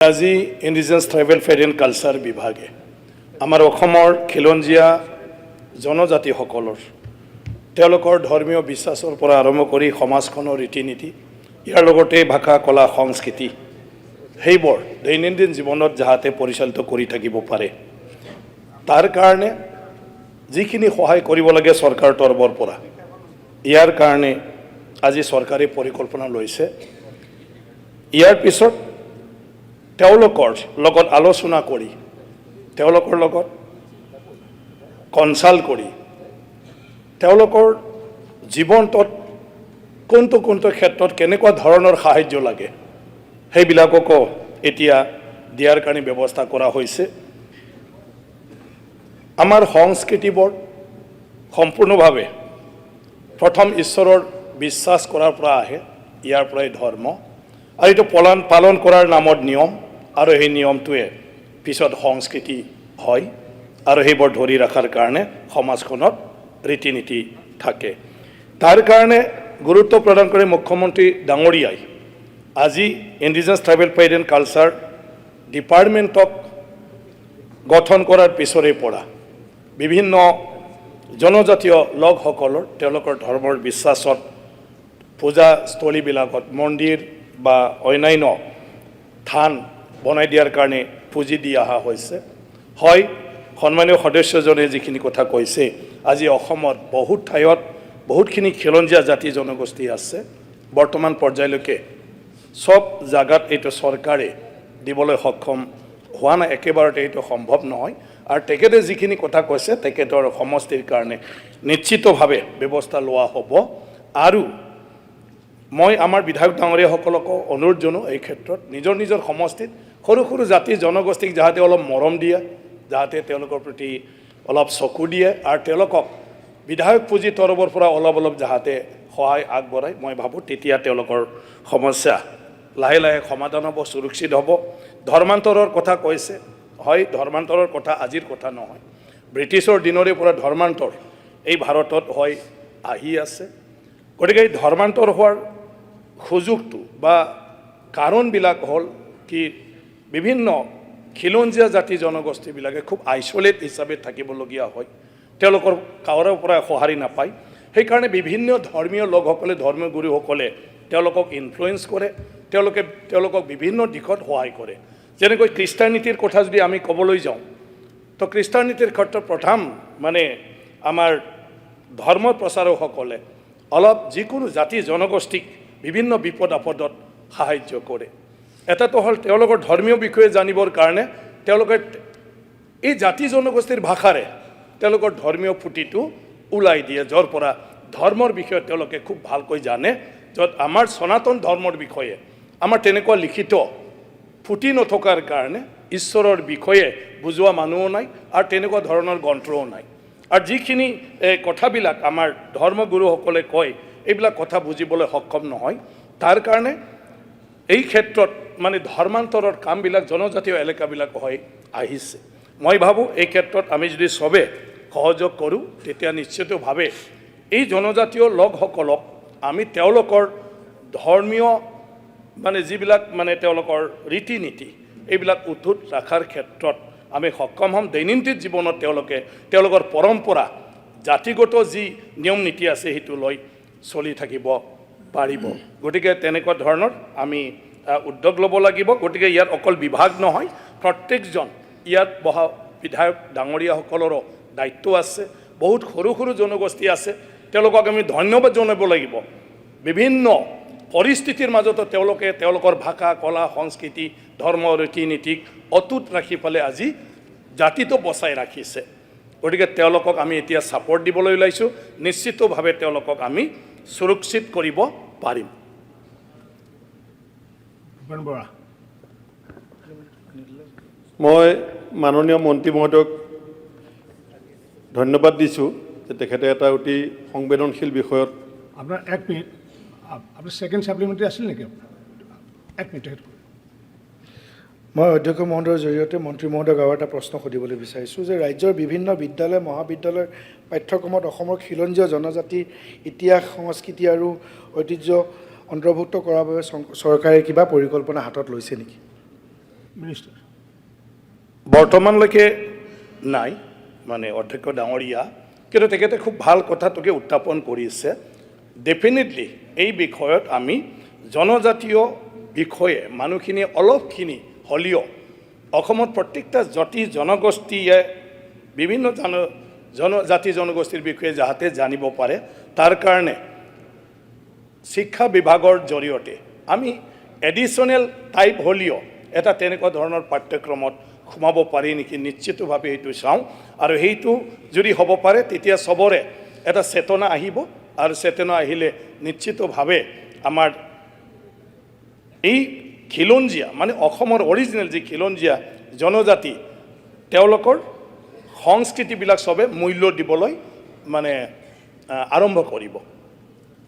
আজি indigenous tribal faith and culture বিভাগে আমাৰ অসমৰ খিলঞ্জীয়া জনজাতিসকলৰ তেওঁলোকৰ ধৰ্মীয় বিশ্বাসৰ পৰা আৰম্ভ কৰি সমাজখনৰ ৰীতি নীতি ইয়াৰ লগতে ভাষা কলা সংস্কৃতি সেইবোৰ দৈনন্দিন জীৱনত যাতে পৰিচালিত কৰি থাকিব পাৰে তাৰ কাৰণে যিখিনি সহায় কৰিব লাগে চৰকাৰৰ তৰফৰ পৰা ইয়াৰ কাৰণে আজি চৰকাৰে পৰিকল্পনা লৈছে ইয়াৰ পিছত তেওঁলোকৰ লগত আলোচনা কৰি তেওঁলোকৰ লগত কনসাল্ট কৰি তেওঁলোকৰ জীৱনটোত কোনটো ক্ষেত্ৰত কেনেকুৱা ধৰণৰ সাহায্য লাগে সেইবিলাককো এতিয়া দিয়াৰ কাৰণে ব্যৱস্থা কৰা হৈছে আমাৰ সংস্কৃতিবোৰ সম্পূৰ্ণভাৱে প্ৰথম ঈশ্বৰৰ বিশ্বাস কৰাৰ পৰা আহে ইয়াৰ পৰাই ধৰ্ম আৰু এইটো পালন কৰাৰ নামত নিয়ম আৰু সেই নিয়মটোৱে পিছত সংস্কৃতি হয় আৰু সেইবোৰ ধৰি ৰখাৰ কাৰণে সমাজখনত ৰীতি নীতি থাকে তাৰ কাৰণে গুৰুত্ব প্ৰদান কৰি মুখ্যমন্ত্ৰী ডাঙৰীয়াই আজি indigenous tribal faith and culture ডিপাৰ্টমেণ্টক গঠন কৰাৰ পিছৰে পৰা বিভিন্ন জনজাতীয় লোকসকলৰ তেওঁলোকৰ ধৰ্মৰ বিশ্বাসত পূজাস্থলীবিলাকত মন্দিৰ বা অন্যান্য থান বনাই দিয়াৰ কাৰণে পুঁজি দি অহা হৈছে হয় সন্মানীয় সদস্যজনে যিখিনি কথা কৈছে আজি অসমত বহুত ঠাইত বহুতখিনি খিলঞ্জীয়া জাতি জনগোষ্ঠী আছে বৰ্তমান পৰ্যায়লৈকে সব জাগাত এইটো চৰকাৰে দিবলৈ সক্ষম হোৱা নাই একেবাৰতে এইটো সম্ভৱ নহয় আৰু তেখেতে যিখিনি কথা কৈছে তেখেতৰ সমষ্টিৰ কাৰণে নিশ্চিতভাৱে ব্যৱস্থা লোৱা হ'ব আৰু মই আমাৰ বিধায়ক ডাঙৰীয়াসকলকো অনুৰোধ জনাওঁ এই ক্ষেত্ৰত নিজৰ সমষ্টিত সৰু সৰু জাতি জনগোষ্ঠীক যাতে অলপ মৰম দিয়ে যাতে তেওঁলোকৰ প্ৰতি অলপ চকু দিয়ে আৰু তেওঁলোকক বিধায়ক পুঁজি তৰফৰ পৰা অলপ যাতে সহায় আগবঢ়ায় মই ভাবোঁ তেতিয়া তেওঁলোকৰ সমস্যা লাহে লাহে সমাধান হ'ব সুৰক্ষিত হ'ব ধৰ্মান্তৰৰ কথা কৈছে হয় ধৰ্মান্তৰৰ কথা আজিৰ কথা নহয় ব্ৰিটিছৰ দিনৰে পৰা ধৰ্মান্তৰ এই ভাৰতত হয় আহি আছে গতিকে এই ধৰ্মান্তৰ হোৱাৰ সুযোগটো বা কাৰণবিলাক হ'ল কি বিভিন্ন খিলঞ্জীয়া জাতি জনগোষ্ঠীবিলাকে খুব আইচলেট হিচাপে থাকিবলগীয়া হয় তেওঁলোকৰ কাৰোৰে পৰা সঁহাৰি নাপায় সেইকাৰণে বিভিন্ন ধৰ্মীয় লোকসকলে ধৰ্মীয় গুৰুসকলে তেওঁলোকক ইনফ্লুৱেঞ্চ কৰে তেওঁলোকক বিভিন্ন দিশত সহায় কৰে যেনেকৈ খ্ৰীষ্টানীতিৰ কথা যদি আমি ক'বলৈ যাওঁ তো খ্ৰীষ্টানীতিৰ ক্ষেত্ৰত প্ৰথম মানে আমাৰ ধৰ্ম প্ৰচাৰকসকলে অলপ যিকোনো জাতি জনগোষ্ঠীক বিভিন্ন বিপদ আপদত সাহায্য কৰে এটাতো হ'ল তেওঁলোকৰ ধৰ্মীয় বিষয়ে জানিবৰ কাৰণে তেওঁলোকে এই জাতি জনগোষ্ঠীৰ ভাষাৰে তেওঁলোকৰ ধৰ্মীয় পুথিটো ওলাই দিয়ে য'ৰ পৰা ধৰ্মৰ বিষয়ে তেওঁলোকে খুব ভালকৈ জানে য'ত আমাৰ সনাতন ধৰ্মৰ বিষয়ে আমাৰ তেনেকুৱা লিখিত পুথি নথকাৰ কাৰণে ঈশ্বৰৰ বিষয়ে বুজোৱা মানুহো নাই আৰু তেনেকুৱা ধৰণৰ গ্ৰন্থও নাই আৰু যিখিনি কথাবিলাক আমাৰ ধৰ্মগুৰুসকলে কয় এইবিলাক কথা বুজিবলৈ সক্ষম নহয় তাৰ কাৰণে এই ক্ষেত্ৰত মানে ধৰ্মান্তৰৰ কামবিলাক জনজাতীয় এলেকাবিলাক হৈ আহিছে মই ভাবোঁ এই ক্ষেত্ৰত আমি যদি চবে সহযোগ কৰোঁ তেতিয়া নিশ্চিতভাৱে এই জনজাতীয় লোকসকলক আমি তেওঁলোকৰ ধৰ্মীয় মানে যিবিলাক মানে তেওঁলোকৰ ৰীতি নীতি এইবিলাক অটুট ৰখাৰ ক্ষেত্ৰত আমি সক্ষম হ'ম দৈনন্দিন জীৱনত তেওঁলোকৰ পৰম্পৰা জাতিগত যি নিয়ম নীতি আছে সেইটো লৈ চলি থাকিব পাৰিব গতিকে তেনেকুৱা ধৰণৰ আমি উদ্যোগ ল'ব লাগিব গতিকে ইয়াত অকল বিভাগ নহয় প্ৰত্যেকজন ইয়াত বহা বিধায়ক ডাঙৰীয়াসকলৰো দায়িত্ব আছে বহুত সৰু জনগোষ্ঠী আছে তেওঁলোকক আমি ধন্যবাদ জনাব লাগিব বিভিন্ন পৰিস্থিতিৰ মাজতো তেওঁলোকে তেওঁলোকৰ ভাষা কলা সংস্কৃতি ধৰ্ম ৰীতি নীতিক অটুট ৰাখি পেলাই আজি জাতিটো বচাই ৰাখিছে গতিকে তেওঁলোকক আমি এতিয়া ছাপৰ্ট দিবলৈ ওলাইছোঁ নিশ্চিতভাৱে তেওঁলোকক আমি সুৰক্ষিত কৰিব পাৰিম মই মাননীয় মন্ত্ৰী মহোদয়ক ধন্যবাদ দিছোঁ যে তেখেতে এটা অতি সংবেদনশীল বিষয়ত আপোনাৰ এক মিনিট আপোনাৰ ছেকেণ্ড ছাপ্লিমেণ্টাৰী আছিল নেকি এক মিনিট মই অধ্যক্ষ মহোদয়ৰ জৰিয়তে মন্ত্ৰী মহোদয়ক আৰু এটা প্ৰশ্ন সুধিবলৈ বিচাৰিছোঁ যে ৰাজ্যৰ বিভিন্ন বিদ্যালয় মহাবিদ্যালয়ৰ পাঠ্যক্ৰমত অসমৰ খিলঞ্জীয়া জনজাতিৰ ইতিহাস সংস্কৃতি আৰু ঐতিহ্য অন্তৰ্ভুক্ত কৰাৰ বাবে চৰকাৰে কিবা পৰিকল্পনা হাতত লৈছে নেকি মিনিষ্টাৰ বৰ্তমানলৈকে নাই মানে অধ্যক্ষ ডাঙৰীয়া, কিন্তু তেখেতে খুব ভাল কথাটোকে উত্থাপন কৰিছে। ডেফিনেটলি এই বিষয়ত আমি জনজাতীয় বিষয়ে মানুহখিনি অলপখিনি হ'লেও অসমত প্ৰত্যেকটা জাতি জনগোষ্ঠীয়ে বিভিন্ন জাতি জনগোষ্ঠীৰ বিষয়ে যাতে জানিব পাৰে, তাৰ কাৰণে শিক্ষা বিভাগৰ জৰিয়তে আমি এডিশ্যনেল টাইপ হ'লেও এটা তেনেকুৱা ধৰণৰ পাঠ্যক্ৰমত সোমাব পাৰি নেকি নিশ্চিতভাৱে সেইটো চাওঁ। আৰু সেইটো যদি হ'ব পাৰে তেতিয়া চবৰে এটা চেতনা আহিব, আৰু চেতনা আহিলে নিশ্চিতভাৱে আমাৰ এই খিলঞ্জীয়া মানে অসমৰ অৰিজিনেল যি খিলঞ্জীয়া জনজাতি তেওঁলোকৰ সংস্কৃতিবিলাক চবে মূল্য দিবলৈ মানে আৰম্ভ কৰিব।